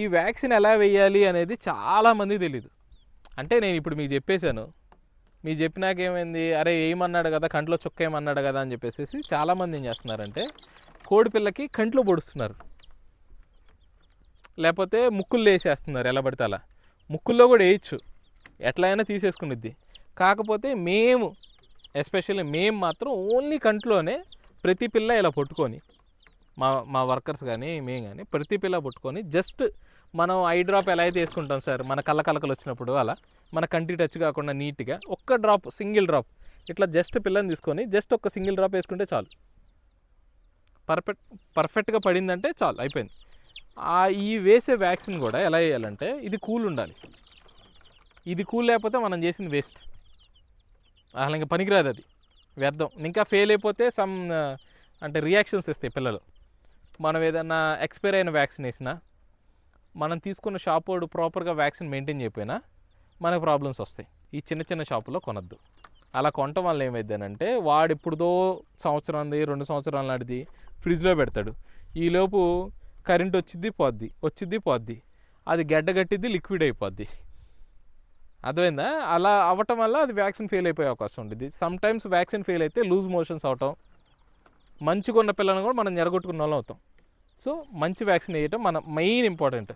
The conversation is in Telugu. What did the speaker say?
ఈ వ్యాక్సిన్ ఎలా వేయాలి అనేది చాలామంది తెలీదు. అంటే నేను ఇప్పుడు మీకు చెప్పేశాను, మీకు చెప్పినాక ఏమైంది, అరే ఏమన్నాడు కదా, కంట్లో చుక్క ఏమన్నాడు కదా అని చెప్పేసి చాలామంది ఏం చేస్తున్నారంటే కోడి పిల్లకి కంట్లో పొడుస్తున్నారు, లేకపోతే ముక్కుల్లో వేసేస్తున్నారు. ఎలా పడితే అలా ముక్కుల్లో కూడా వేయచ్చు, ఎట్లా అయినా తీసేసుకునిద్ది. కాకపోతే మేము ఎస్పెషల్లీ మేము మాత్రం ఓన్లీ కంట్లోనే ప్రతి పిల్ల ఇలా పట్టుకొని, మా వర్కర్స్ కానీ మేము కానీ ప్రతి పిల్ల పట్టుకొని జస్ట్ మనం ఐ డ్రాప్ ఎలా అయితే వేసుకుంటాం సార్ మన కళ్ళకలకలు వచ్చినప్పుడు, అలా మన కంటి టచ్ కాకుండా నీట్గా ఒక్క డ్రాప్, సింగిల్ డ్రాప్ ఇట్లా జస్ట్ పిల్లని తీసుకొని జస్ట్ ఒక సింగిల్ డ్రాప్ వేసుకుంటే చాలు. పర్ఫెక్ట్గా పడిందంటే చాలు, అయిపోయింది. ఈ వేసే వ్యాక్సిన్ కూడా ఎలా వేయాలంటే ఇది కూల్ ఉండాలి. ఇది కూల్ లేకపోతే మనం చేసింది వేస్ట్, అసలు ఇంకా పనికిరాదు, అది వ్యర్థం. ఇంకా ఫెయిల్ అయిపోతే అంటే రియాక్షన్స్ ఇస్తాయి పిల్లలు. మనం ఏదన్నా ఎక్స్పైర్ అయిన వ్యాక్సిన్ వేసినా, మనం తీసుకున్న షాప్ వాడు ప్రాపర్గా వ్యాక్సిన్ మెయింటైన్ చేయకపోయినా మనకు ప్రాబ్లమ్స్ వస్తాయి. ఈ చిన్న చిన్న షాపులో కొనద్దు. అలా కొనటం వల్ల ఏమైందనంటే వాడు ఇప్పుడుదో సంవత్సరాలది 2 సంవత్సరాల నాటిది ఫ్రిడ్జ్లో పెడతాడు. ఈలోపు కరెంట్ వచ్చిద్ది పోద్ది, అది గడ్డ కట్టిద్ది, లిక్విడ్ అయిపోద్ది. అర్థమైందా? అలా అవ్వటం వల్ల అది వ్యాక్సిన్ ఫెయిల్ అయిపోయే అవకాశం ఉంటుంది. సమ్ టైమ్స్ వ్యాక్సిన్ ఫెయిల్ అయితే లూజ్ మోషన్స్ అవటం, మంచిగా ఉన్న పిల్లలను కూడా మనం ఎరగొట్టుకున్న వాళ్ళం అవుతాం. సో మంచి వ్యాక్సిన్ వేయటం మన మెయిన్ ఇంపార్టెంట్.